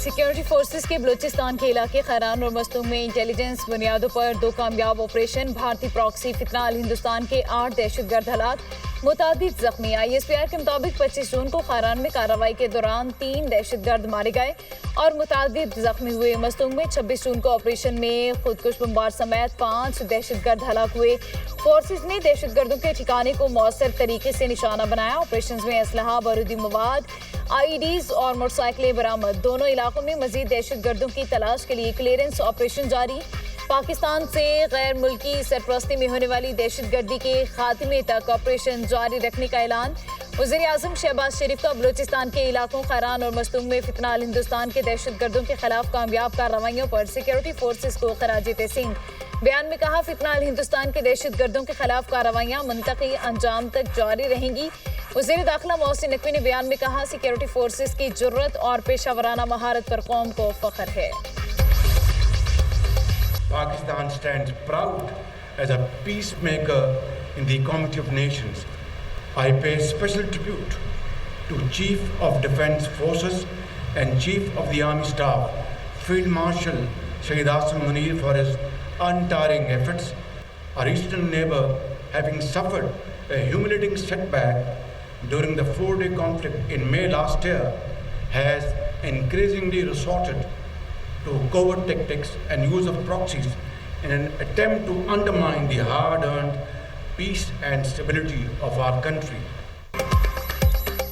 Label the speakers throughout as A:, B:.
A: Security forces کے بلوچستان کے علاقے خیران اور مستونگ میں انٹیلیجنس بنیادوں پر 2 کامیاب آپریشن. بھارتی پراکسی فتنہ ہندوستان کے 8 دہشت گرد ہلاک، متعدد زخمی. ISPR کے مطابق 25 جون کو خیران میں کارروائی کے دوران 3 دہشت گرد مارے گئے اور متعدد زخمی ہوئے. مستونگ میں 26 جون کو آپریشن میں خودکش بمبار سمیت 5 دہشت گرد ہلاک ہوئے. فورسز نے دہشت گردوں کے ٹھکانے کو مؤثر طریقے سے نشانہ بنایا. آپریشنز میں اسلحہ، بارودی مواد، IEDs اور موٹر سائیکلیں برآمد. دونوں علاقوں میں مزید دہشت گردوں کی تلاش کے لیے کلیئرنس آپریشن جاری. پاکستان سے غیر ملکی سرپرستی میں ہونے والی دہشت گردی کے خاتمے تک آپریشن جاری رکھنے کا اعلان. وزیر اعظم شہباز شریف کا بلوچستان کے علاقوں خیران اور مستونگ میں فتنہ ہندوستان کے دہشت گردوں کے خلاف کامیاب کارروائیوں پر سیکیورٹی فورسز کو خراج تحسین. بیان میں کہا فتنہ ہندوستان کے دہشت گردوں کے خلاف کارروائیاں منطقی انجام تک جاری رہیں گی. وزیر داخلہ محسن نقوی نے بیان میں کہا سیکیورٹی فورسز کی جرت اور پیشہ ورانہ مہارت پر قوم کو فخر ہے.
B: Pakistan stands proud as a peacemaker in the Community of Nations. I pay special tribute to Chief of Defence Forces and Chief of the Army Staff, Field Marshal Shahid Asim Munir, for his untiring efforts. Our eastern neighbor, having suffered a humiliating setback during the 4-day conflict in May last year, has increasingly resorted to covert tactics and use of proxies in an attempt to undermine the hard-earned peace and stability of our country.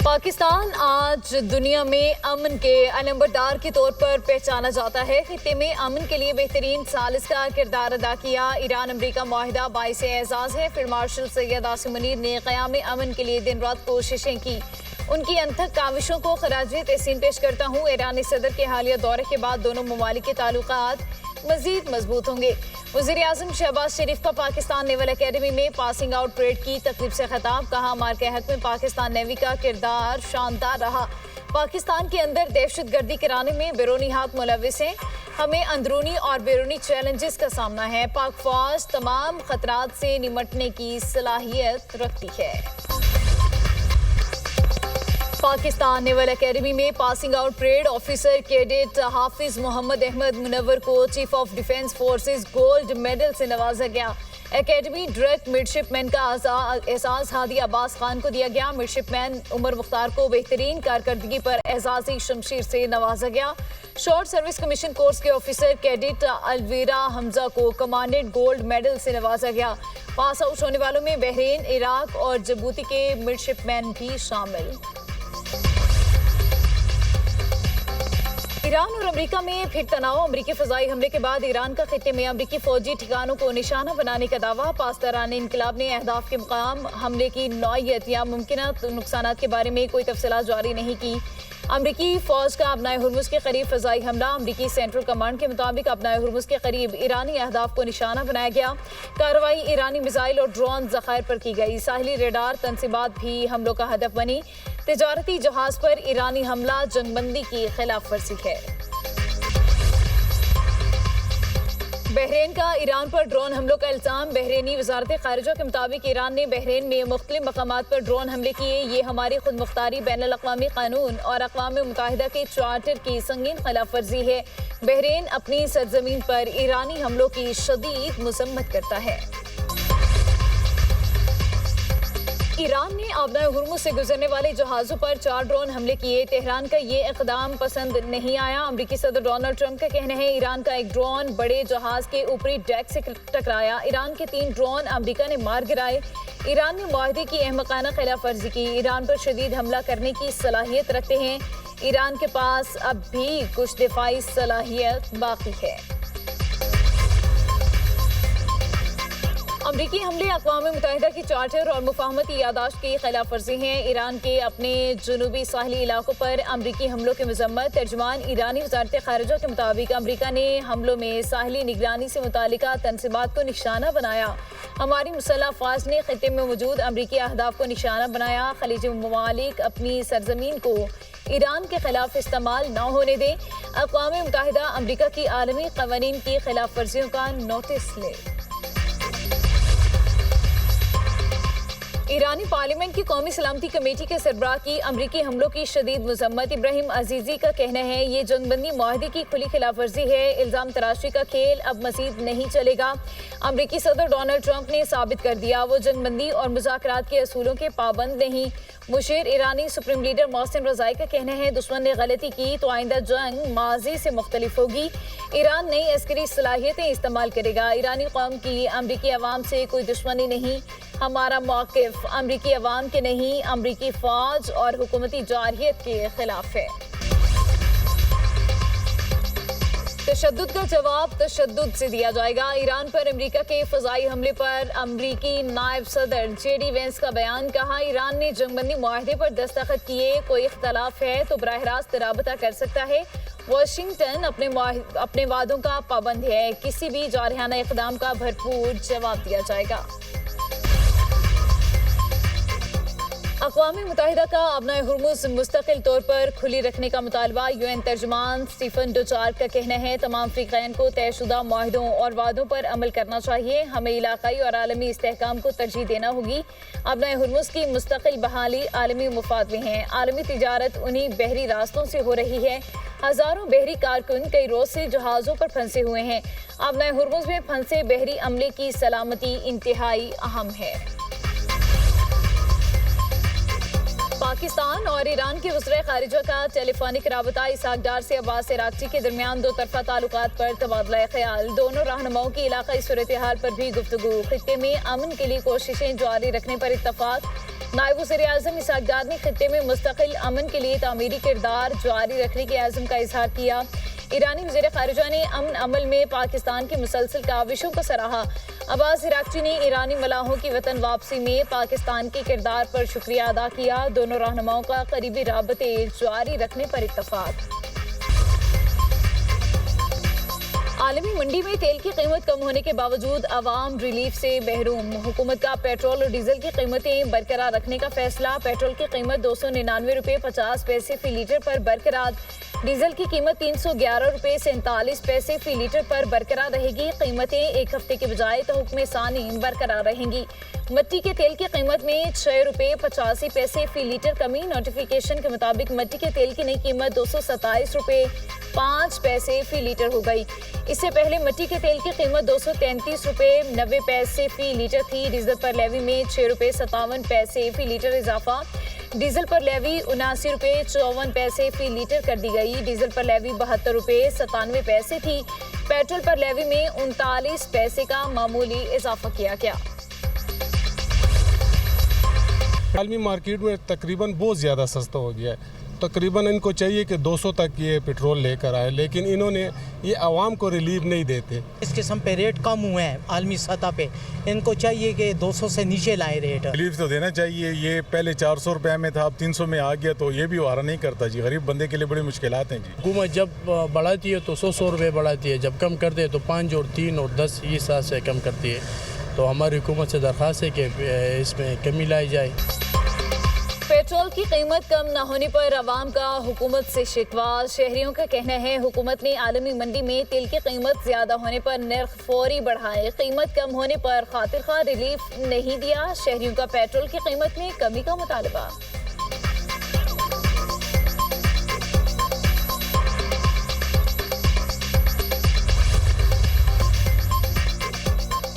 A: Pakistan آج دنیا میں امن کے علمبردار کے طور پر پہچانا جاتا ہے. خطے میں امن کے لیے بہترین ثالث کا کردار ادا کیا. ایران امریکہ معاہدہ باعث اعزاز ہے. فیلڈ مارشل سید عاصم منیر نے قیام امن کے لیے دن رات کوششیں کی. ان کی انتھک کاوشوں کو خراج تحسین پیش کرتا ہوں. ایرانی صدر کے حالیہ دورے کے بعد دونوں ممالک کے تعلقات مزید مضبوط ہوں گے. وزیر اعظم شہباز شریف کا پاکستان نیول اکیڈمی میں پاسنگ آؤٹ پریڈ کی تقریب سے خطاب. کہا مارکے حق میں پاکستان نیوی کا کردار شاندار رہا. پاکستان کے اندر دہشت گردی کرانے میں بیرونی ہاتھ ملوث ہیں. ہمیں اندرونی اور بیرونی چیلنجز کا سامنا ہے. پاک فوج تمام خطرات سے نمٹنے کی صلاحیت رکھتی ہے. پاکستان نیول اکیڈمی میں passing out parade. Officer cadet Hafiz Muhammad Ahmad Munawar کو chief of defence forces gold medal سے نوازا گیا. اکیڈمی ڈائریکٹ مڈشپ مین کا اعزاز ہادی عباس خان کو دیا گیا. مڈشپ مین عمر مختار کو بہترین کارکردگی پر اعزازی شمشیر سے نوازا گیا. شارٹ سروس کمیشن کورس کے آفیسر کیڈٹ الویرا حمزہ کو کمانڈنٹ گولڈ میڈل سے نوازا گیا. پاس آؤٹ ہونے والوں میں بحرین، عراق اور جبوتی کے مڈشپ مین بھی شامل. ایران اور امریکہ میں پھر تناؤ. امریکی فضائی حملے کے بعد ایران کا خطے میں امریکی فوجی ٹھکانوں کو نشانہ بنانے کا دعویٰ. پاسداران انقلاب نے اہداف کے مقام، حملے کی نوعیت یا ممکنہ نقصانات کے بارے میں کوئی تفصیلات جاری نہیں کی. امریکی فوج کا ابنائے ہرمز کے قریب فضائی حملہ. امریکی سینٹرل کمانڈ کے مطابق ابنائے ہرمز کے قریب ایرانی اہداف کو نشانہ بنایا گیا. کارروائی ایرانی میزائل اور ڈرون ذخائر پر کی گئی. ساحلی ریڈار تنصیبات بھی حملوں کا ہدف بنی. تجارتی جہاز پر ایرانی حملہ جنگ بندی کی خلاف ورزی ہے. بحرین کا ایران پر ڈرون حملوں کا الزام. بحرینی وزارت خارجہ کے مطابق ایران نے بحرین میں مختلف مقامات پر ڈرون حملے کیے. یہ ہماری خود مختاری، بین الاقوامی قانون اور اقوام متحدہ کے چارٹر کی سنگین خلاف ورزی ہے. بحرین اپنی سرزمین پر ایرانی حملوں کی شدید مذمت کرتا ہے. ایران نے آبنائے ہرمز سے گزرنے والے جہازوں پر 4 ڈرون حملے کیے. تہران کا یہ اقدام پسند نہیں آیا. امریکی صدر ڈونلڈ ٹرمپ کا کہنا ہے ایران کا ایک ڈرون بڑے جہاز کے اوپری ڈیک سے ٹکرایا. ایران کے 3 ڈرون امریکہ نے مار گرائے. ایران نے معاہدے کی احمقانہ خلاف ورزی کی. ایران پر شدید حملہ کرنے کی صلاحیت رکھتے ہیں. ایران کے پاس اب بھی کچھ دفاعی صلاحیت باقی ہے. امریکی حملے اقوام متحدہ کی چارٹر اور مفاہمتی یادداشت کی خلاف ورزی ہیں. ایران کے اپنے جنوبی ساحلی علاقوں پر امریکی حملوں کی مذمت. ترجمان ایرانی وزارت خارجہ کے مطابق امریکہ نے حملوں میں ساحلی نگرانی سے متعلقہ تنصیبات کو نشانہ بنایا. ہماری مسلح افواج نے خطے میں موجود امریکی اہداف کو نشانہ بنایا. خلیجی ممالک اپنی سرزمین کو ایران کے خلاف استعمال نہ ہونے دیں. اقوام متحدہ امریکہ کی عالمی قوانین کی خلاف ورزیوں کا نوٹس لے. ایرانی پارلیمنٹ کی قومی سلامتی کمیٹی کے سربراہ کی امریکی حملوں کی شدید مذمت۔ ابراہیم عزیزی کا کہنا ہے یہ جنگ بندی معاہدے کی کھلی خلاف ورزی ہے۔ الزام تراشی کا کھیل اب مزید نہیں چلے گا۔ امریکی صدر ڈونلڈ ٹرمپ نے ثابت کر دیا وہ جنگ بندی اور مذاکرات کے اصولوں کے پابند نہیں۔ مشیر ایرانی سپریم لیڈر محسن رضائی کا کہنا ہے دشمن نے غلطی کی تو آئندہ جنگ ماضی سے مختلف ہوگی۔ ایران نئی عسکری صلاحیتیں استعمال کرے گا۔ ایرانی قوم کی امریکی عوام سے کوئی دشمنی نہیں، ہمارا موقف امریکی عوام کے نہیں، امریکی فوج اور حکومتی جارحیت کے خلاف ہے۔ تشدد کا جواب تشدد سے دیا جائے گا۔ ایران پر امریکہ کے فضائی حملے پر امریکی نائب صدر جے ڈی وینس کا بیان۔ کہا ایران نے جنگ بندی معاہدے پر دستخط کیے، کوئی اختلاف ہے تو براہ راست رابطہ کر سکتا ہے۔ واشنگٹن اپنے وعدوں کا پابند ہے، کسی بھی جارحانہ اقدام کا بھرپور جواب دیا جائے گا۔ اقوام متحدہ کا ابنائے ہرمز مستقل طور پر کھلی رکھنے کا مطالبہ۔ یو این ترجمان سٹیفن ڈوچارٹ کا کہنا ہے تمام فریقین کو طے شدہ معاہدوں اور وعدوں پر عمل کرنا چاہیے، ہمیں علاقائی اور عالمی استحکام کو ترجیح دینا ہوگی۔ ابنائے ہرمز کی مستقل بحالی عالمی مفاد میں ہے۔ عالمی تجارت انہی بحری راستوں سے ہو رہی ہے۔ ہزاروں بحری کارکن کئی روز سے جہازوں پر پھنسے ہوئے ہیں۔ ابنائے ہرمز میں پھنسے بحری عملے کی سلامتی انتہائی اہم ہے۔ پاکستان اور ایران کے وزرائے خارجہ کا ٹیلی فونک رابطہ۔ اسحاق ڈار سے عباس عراقچی کے درمیان دو طرفہ تعلقات پر تبادلہ خیال۔ دونوں رہنماؤں کی علاقائی صورتحال پر بھی گفتگو۔ خطے میں امن کے لیے کوششیں جاری رکھنے پر اتفاق۔ نائب وزیر اعظم اسحاق ڈار نے خطے میں مستقل امن کے لیے تعمیری کردار جاری رکھنے کے عزم کا اظہار کیا۔ ایرانی وزیر خارجہ نے امن عمل میں پاکستان کی مسلسل کاوشوں کو سراہا۔ عباس عراقچی نے ایرانی ملاحوں کی وطن واپسی میں پاکستان کے کردار پر شکریہ ادا کیا۔ دونوں رہنماؤں کا قریبی رابطے جاری رکھنے پر اتفاق۔ عالمی منڈی میں تیل کی قیمت کم ہونے کے باوجود عوام ریلیف سے محروم۔ حکومت کا پیٹرول اور ڈیزل کی قیمتیں برقرار رکھنے کا فیصلہ۔ پیٹرول کی قیمت 299 روپے 50 پیسے فی لیٹر پر برقرار۔ ڈیزل کی قیمت 311 روپے 47 پیسے فی لیٹر پر برقرار رہے گی۔ قیمتیں ایک ہفتے کے بجائے تحکم ثانی برقرار رہیں گی۔ مٹی کے تیل کی قیمت میں 6 روپے 85 پیسے فی لیٹر کمی۔ نوٹیفیکیشن کے مطابق مٹی کے تیل کی نئی قیمت 227 روپے 5 پیسے فی لیٹر ہو گئی۔ اس سے پہلے مٹی کے تیل کی قیمت 233 روپے 90 پیسے فی لیٹر تھی۔ ڈیزل پر لیوی میں 6 روپے 57 پیسے فی لیٹر اضافہ۔ ڈیزل پر لیوی 79 روپے 54 پیسے فی لیٹر کر دی گئی۔ ڈیزل پر لیوی 72 روپے 97 پیسے تھی۔ پیٹرول پر لیوی میں 39 پیسے کا معمولی اضافہ کیا گیا۔
C: عالمی مارکیٹ میں تقریباً بہت زیادہ سستا ہو گیا ہے۔ تقریباً ان کو چاہیے کہ 200 تک یہ پیٹرول لے کر آئے، لیکن انہوں نے یہ عوام کو ریلیف نہیں دیتے۔
D: اس قسم پہ ریٹ کم ہوئے ہیں عالمی سطح پہ، ان کو چاہیے کہ 200 سے نیچے لائیں ریٹ۔
E: ریلیف تو دینا چاہیے۔ یہ پہلے 400 روپے میں تھا، اب 300 میں آ گیا، تو یہ بھی وارہ نہیں کرتا جی۔ غریب بندے کے لیے بڑی مشکلات ہیں جی۔
F: حکومت جب بڑھاتی ہے تو 100 روپے بڑھاتی ہے، جب کم کرتے تو 5 اور 3 اور 10 یہ سال سے کم کرتی ہے۔ تو ہماری حکومت سے درخواست ہے کہ اس میں کمی لائی جائے۔
A: پیٹرول کی قیمت کم نہ ہونے پر عوام کا حکومت سے شکوہ۔ شہریوں کا کہنا ہے حکومت نے عالمی منڈی میں تیل کی قیمت زیادہ ہونے پر نرخ فوری بڑھائے، قیمت کم ہونے پر خاطر خواہ ریلیف نہیں دیا۔ شہریوں کا پیٹرول کی قیمت میں کمی کا مطالبہ۔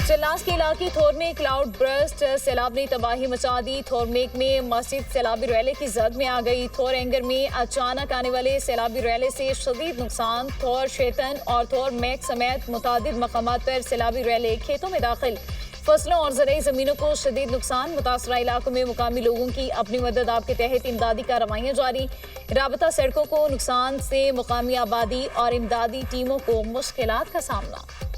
A: چلاس کے علاقے تھورمیک کلاؤڈ برسٹ سیلاب نے تباہی مچا دی۔ تھورمیک میں مسجد سیلابی ریلے کی زد میں آ گئی۔ تھور اینگر میں اچانک آنے والے سیلابی ریلے سے شدید نقصان۔ تھور شیتن اور تھور میک سمیت متعدد مقامات پر سیلابی ریلے کھیتوں میں داخل۔ فصلوں اور زرعی زمینوں کو شدید نقصان۔ متاثرہ علاقوں میں مقامی لوگوں کی اپنی مدد آپ کے تحت امدادی کارروائیاں جاری۔ رابطہ سڑکوں کو نقصان سے مقامی آبادی اور امدادی ٹیموں کو مشکلات کا سامنا۔